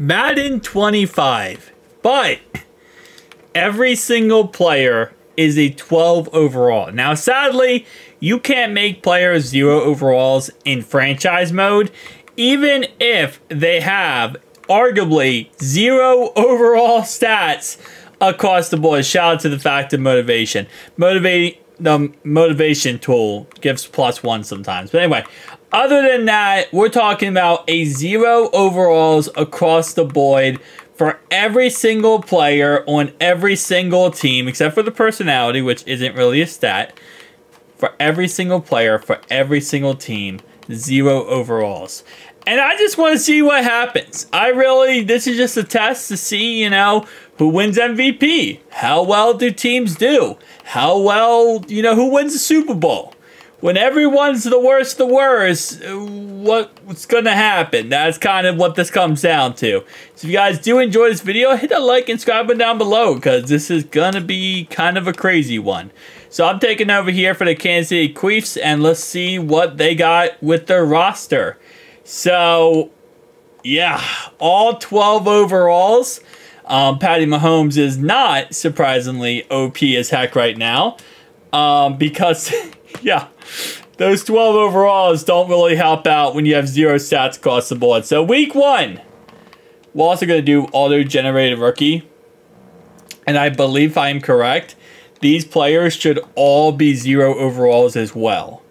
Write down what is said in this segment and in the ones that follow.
Madden 25, but every single player is a 12 overall. Now, sadly, you can't make players 0 overalls in franchise mode, even if they have arguably 0 overall stats across the board. Shout out to the fact of motivation. The motivation tool gives +1 sometimes. But anyway, other than that, we're talking about a 0 overalls across the board for every single player on every single team, except for the personality, which isn't really a stat. For every single player, for every single team, 0 overalls. And I just want to see what happens. This is just a test to see, who wins MVP? How well do teams do? How well, who wins the Super Bowl? When everyone's the worst, what's going to happen? That's kind of what this comes down to. So if you guys do enjoy this video, hit that like and subscribe button down below, because this is going to be kind of a crazy one. So I'm taking over here for the Kansas City Chiefs, and let's see what they got with their roster. So, yeah, all 12 overalls. Patty Mahomes is not, surprisingly, OP as heck right now. Because, yeah, those 12 overalls don't really help out when you have 0 stats across the board. So, week 1, we're also going to do auto-generated rookie. And I believe I am correct. These players should all be 0 overalls as well.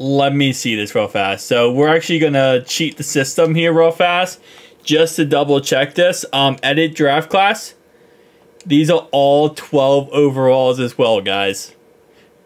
Let me see this real fast. So we're actually going to cheat the system here real fast just to double check this. Edit draft class. These are all 12 overalls as well, guys.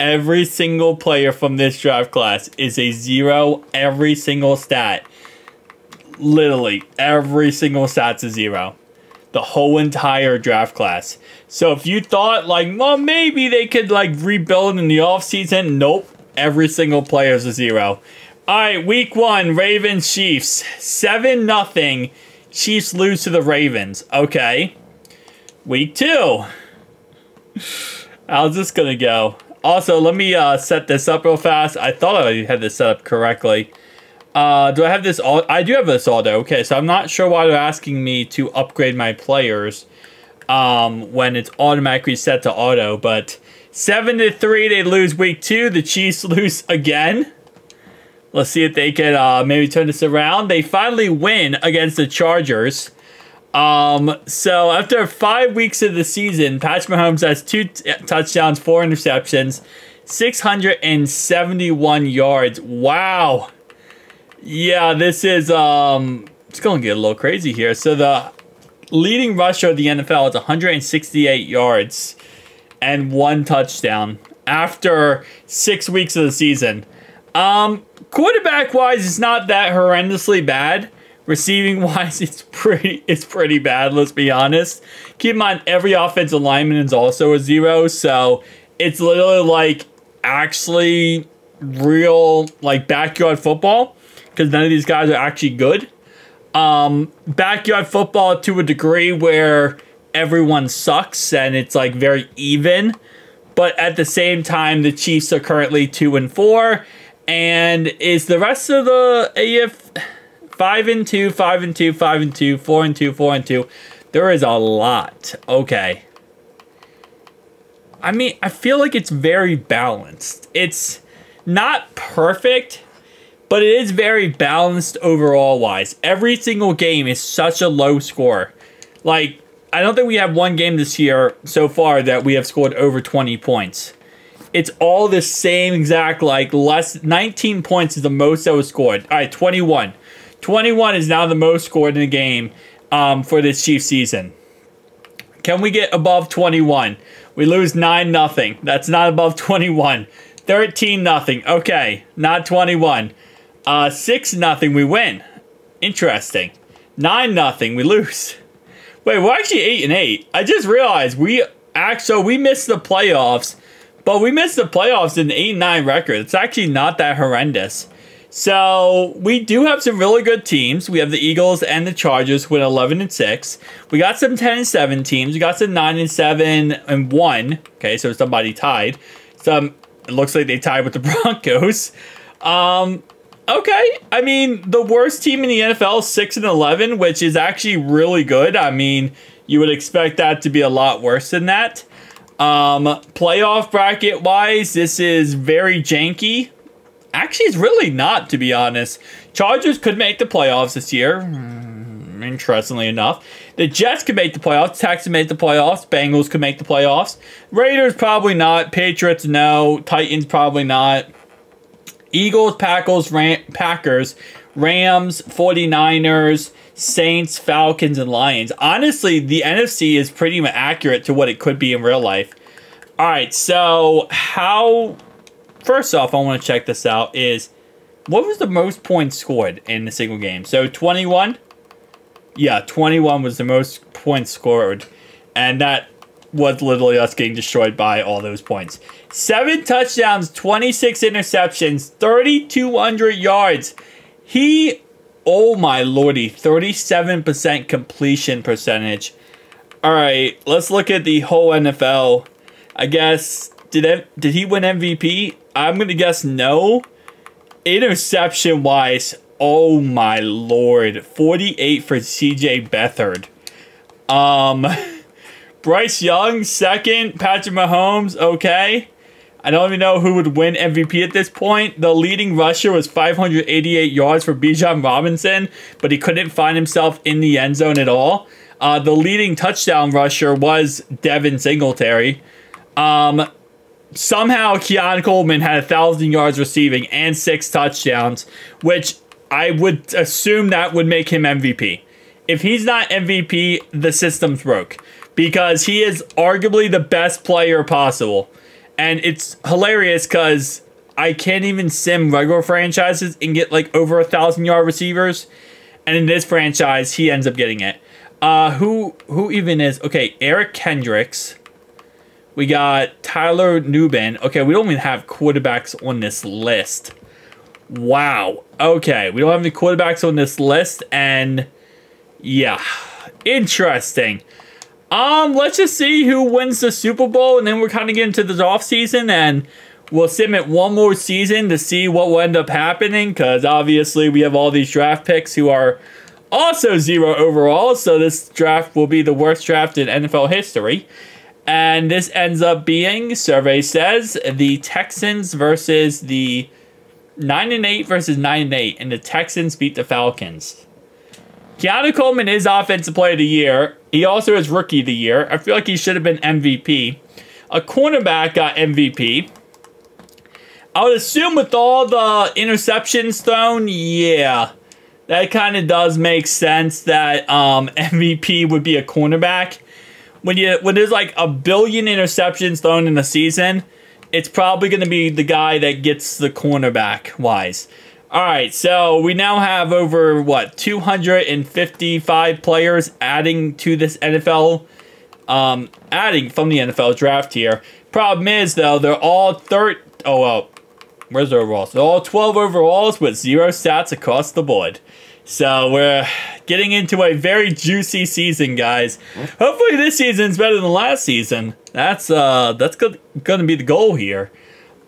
Every single player from this draft class is a 0. Every single stat. Literally, every single stat's a 0. The whole entire draft class. So if you thought, well, maybe they could, rebuild in the offseason. Nope. Every single player is a 0. All right, week 1, Ravens, Chiefs. 7-0. Chiefs lose to the Ravens. Okay. Week 2. How's this going to go? Also, let me set this up real fast. I thought I had this set up correctly. Do I have this auto? I do have this auto. Okay, so I'm not sure why they're asking me to upgrade my players when it's automatically set to auto, but 7-3, they lose week 2. The Chiefs lose again. Let's see if they can maybe turn this around. They finally win against the Chargers. So after 5 weeks of the season, Patrick Mahomes has 2 touchdowns, 4 interceptions, 671 yards. Wow. Yeah, this is it's going to get a little crazy here. So the leading rusher of the NFL is 168 yards. And 1 touchdown after 6 weeks of the season. Quarterback-wise, it's not that horrendously bad. Receiving-wise, it's pretty bad, let's be honest. Keep in mind, every offensive lineman is also a 0, so it's literally actually real backyard football, because none of these guys are actually good. Backyard football to a degree where everyone sucks and it's very even, but at the same time the Chiefs are currently 2-4, and is the rest of the AF 5-2, 5-2, 5-2, 4-2, 4-2. There is a lot. Okay, I mean, I feel like it's very balanced. It's not perfect, but it is very balanced overall wise. Every single game is such a low score. I don't think we have one game this year so far that we have scored over 20 points. It's all the same exact, 19 points is the most that was scored. All right, 21. 21 is now the most scored in a game for this Chiefs season. Can we get above 21? We lose 9-0. That's not above 21. 13-0. Okay, not 21. 6-0, we win. Interesting. 9-0, we lose. Wait, we're actually 8-8. I just realized we missed the playoffs, but we missed the playoffs in an 8-9 record. It's actually not that horrendous. So we do have some really good teams. We have the Eagles and the Chargers with 11-6. We got some 10-7 teams. We got some 9-7 and 1. Okay, so somebody tied. It looks like they tied with the Broncos. Okay. I mean, the worst team in the NFL is 6-11, which is actually really good. I mean, you would expect that to be a lot worse than that. Playoff bracket wise, this is very janky. Actually, it's really not, to be honest. Chargers could make the playoffs this year. Interestingly enough. The Jets could make the playoffs. Texans make the playoffs. Bengals could make the playoffs. Raiders probably not. Patriots, no. Titans, probably not. Eagles, Packers, Rams, 49ers, Saints, Falcons, and Lions. Honestly, the NFC is pretty much accurate to what it could be in real life. All right, so first off, I want to check this out, is what was the most points scored in a single game? So 21? Yeah, 21 was the most points scored, and that was literally us getting destroyed by all those points. 7 touchdowns, 26 interceptions, 3,200 yards. Oh my lordy, 37% completion percentage. All right, let's look at the whole NFL. I guess, did he win MVP? I'm going to guess no. Interception-wise, oh my lord, 48 for CJ Beathard. Bryce Young, second. Patrick Mahomes, okay. I don't even know who would win MVP at this point. The leading rusher was 588 yards for Bijan Robinson, but he couldn't find himself in the end zone at all. The leading touchdown rusher was Devin Singletary. Somehow Keon Coleman had 1,000 yards receiving and 6 touchdowns, which I would assume that would make him MVP. If he's not MVP, the system's broke, because he is arguably the best player possible. And it's hilarious because I can't even sim regular franchises and get like over 1,000-yard receivers. And in this franchise, he ends up getting it. Who even is... Okay, Eric Kendricks. We got Tyler Nubin. Okay, we don't even have quarterbacks on this list. Wow. Okay, we don't have any quarterbacks on this list. And yeah, interesting. Let's just see who wins the Super Bowl, and then we're kind of getting into the offseason, and we'll sim it one more season to see what will end up happening, because obviously we have all these draft picks who are also 0 overall, so this draft will be the worst draft in NFL history. And this ends up being, survey says, the Texans versus the 9-8 versus 9-8, and the Texans beat the Falcons. Keanu Coleman is Offensive Player of the Year. He also is Rookie of the Year. I feel like he should have been MVP. A cornerback got MVP. I would assume with all the interceptions thrown, yeah, that kind of does make sense that MVP would be a cornerback. When there's like 1 billion interceptions thrown in a season, it's probably going to be the guy that gets the cornerback-wise. All right, so we now have over, 255 players adding to this NFL, adding from the NFL draft here. Problem is, though, they're all where's the overalls? They're all 12 overalls with 0 stats across the board. So we're getting into a very juicy season, guys. Hopefully this season's better than last season. That's going to be the goal here.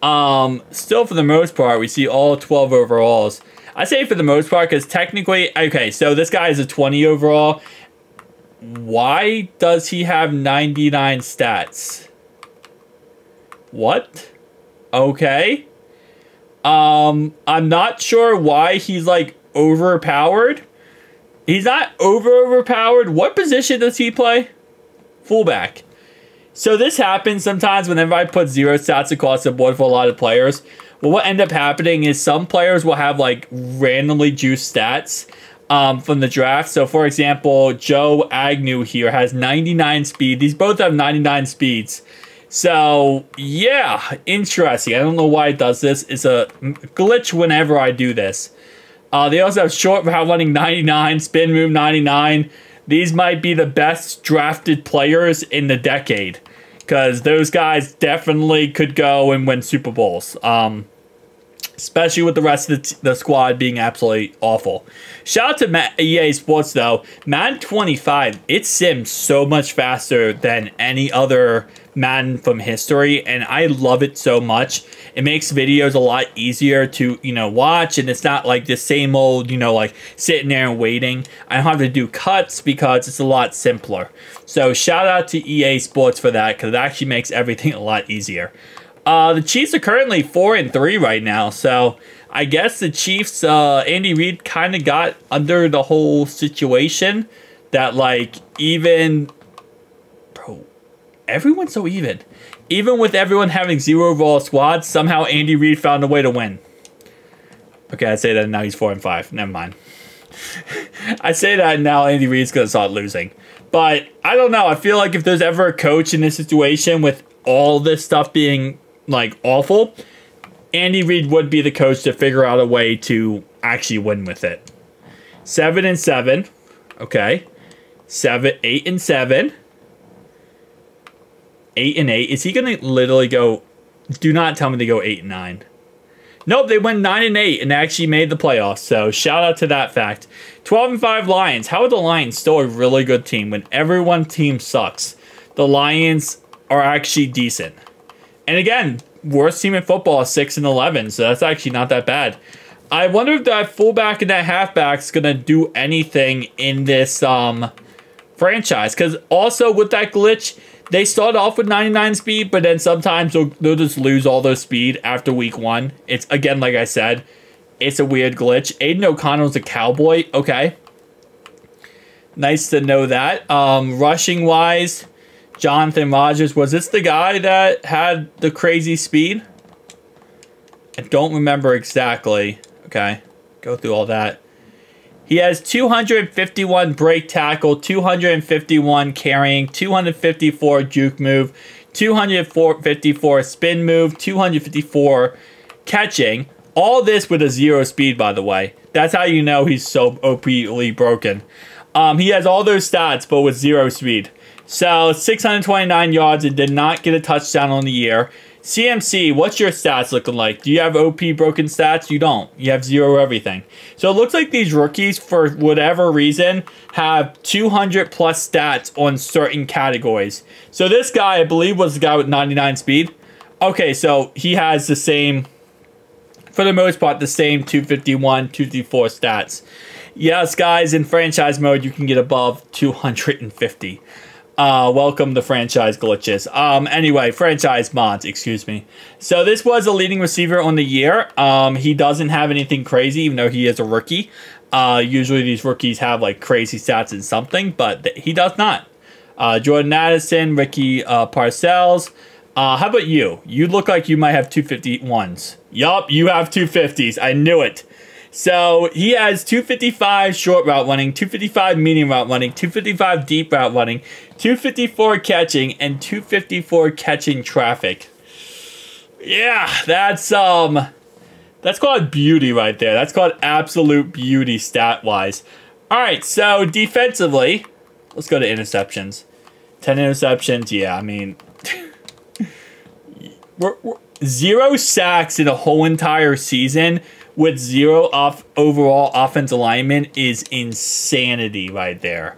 Still, for the most part, we see all 12 overalls. I say for the most part because technically, okay, so this guy is a 20 overall. Why does he have 99 stats? What? Okay. I'm not sure why he's like overpowered. He's not overpowered. What position does he play? Fullback. So this happens sometimes whenever I put 0 stats across the board for a lot of players. Well, what end up happening is some players will have like randomly juiced stats from the draft. So for example, Joe Agnew here has 99 speed. These both have 99 speeds. So yeah, interesting. I don't know why it does this. It's a glitch whenever I do this. They also have short route running 99, spin move 99. These might be the best drafted players in the decade, because those guys definitely could go and win Super Bowls, especially with the rest of the squad being absolutely awful. Shout out to EA Sports, though. Madden 25, it sims so much faster than any other Madden from history, and I love it so much. It makes videos a lot easier to, watch, and it's not like the same old, like sitting there and waiting. I don't have to do cuts because it's a lot simpler. So shout out to EA Sports for that, because it actually makes everything a lot easier. The Chiefs are currently 4-3 right now, so I guess the Chiefs, Andy Reid kind of got under the whole situation that, like, even... Bro, everyone's so even. Even with everyone having 0 overall squads, somehow Andy Reid found a way to win. Okay, I say that and now he's 4-5. Never mind. I say that and now Andy Reid's going to start losing. But, I don't know. I feel like if there's ever a coach in this situation with all this stuff being, like, awful, Andy Reid would be the coach to figure out a way to actually win with it. 7-7. Okay. 8-7. 8-8. Is he going to literally go... Do not tell me to go 8-9. Nope, they went 9-8 and actually made the playoffs. So, shout out to that fact. 12-5 Lions. How are the Lions still a really good team when everyone's team sucks? The Lions are actually decent. And again, worst team in football is 6-11. So, that's actually not that bad. I wonder if that fullback and that halfback is going to do anything in this franchise. Because also with that glitch... They start off with 99 speed, but then sometimes they'll just lose all their speed after week 1. It's, again, like I said, it's a weird glitch. Aiden O'Connell's a cowboy. Okay. Nice to know that. Rushing-wise, Jonathan Rogers. Was this the guy that had the crazy speed? I don't remember exactly. Okay. Go through all that. He has 251 break tackle, 251 carrying, 254 juke move, 254 spin move, 254 catching. All this with a 0 speed, by the way. That's how you know he's so OP'ly broken. He has all those stats, but with 0 speed. So, 629 yards and did not get a touchdown on the year. CMC, what's your stats looking like? Do you have OP broken stats? You don't. You have 0 everything. So it looks like these rookies, for whatever reason, have 200 plus stats on certain categories. So this guy, I believe, was the guy with 99 speed. Okay, so he has the same, for the most part, the same 251, 254 stats. Yes, guys, in franchise mode, you can get above 250. Welcome to franchise glitches. Anyway, franchise mods, excuse me. So this was a leading receiver on the year. He doesn't have anything crazy, even though he is a rookie. Usually these rookies have like crazy stats in something, but he does not. Jordan Addison, Ricky Parcells. How about you? You look like you might have 251s. Yup, you have 250s. I knew it. So he has 255 short route running, 255 medium route running, 255 deep route running, 254 catching, and 254 catching traffic. Yeah, that's called beauty right there. That's called absolute beauty stat-wise. All right, so defensively, let's go to interceptions. 10 interceptions, yeah, I mean... we're 0 sacks in a whole entire season with 0 overall offensive alignment is insanity right there.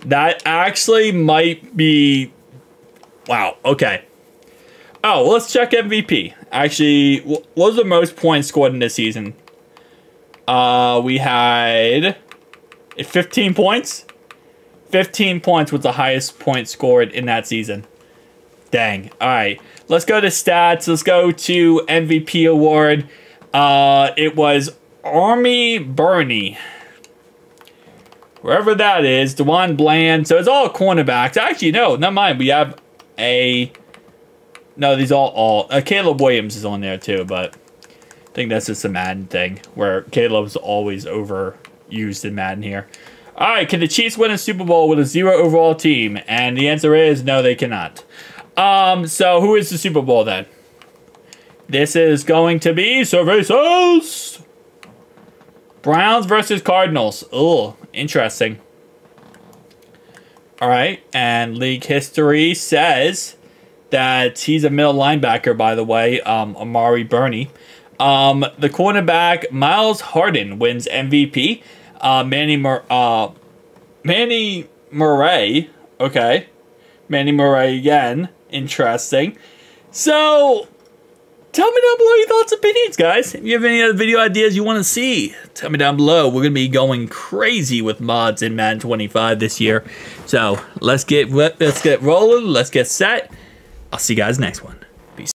That actually might be... Wow, okay. Oh, well, let's check MVP. Actually, what was the most points scored in this season? We had 15 points. 15 points was the highest point scored in that season. Dang. All right. Let's go to stats. Let's go to MVP award. It was Army Bernie. Wherever that is. DeJuan Bland. So it's all cornerbacks. Actually, no. Never mind. We have a... No, these all... Caleb Williams is on there too, but... I think that's just a Madden thing. Where Caleb's always overused in Madden here. Alright, can the Chiefs win a Super Bowl with a 0 overall team? And the answer is no, they cannot. So who is the Super Bowl then? This is going to be Cervezas! Browns versus Cardinals. Oh, interesting. Alright, and league history says that he's a middle linebacker, by the way, Amari Burney. The cornerback, Miles Harden, wins MVP. Manny Murray, okay. Manny Murray again interesting. So, tell me down below your thoughts and opinions, guys. If you have any other video ideas you want to see, tell me down below. We're going to be going crazy with mods in Madden 25 this year. So, let's get rolling. Let's get set. I'll see you guys next one.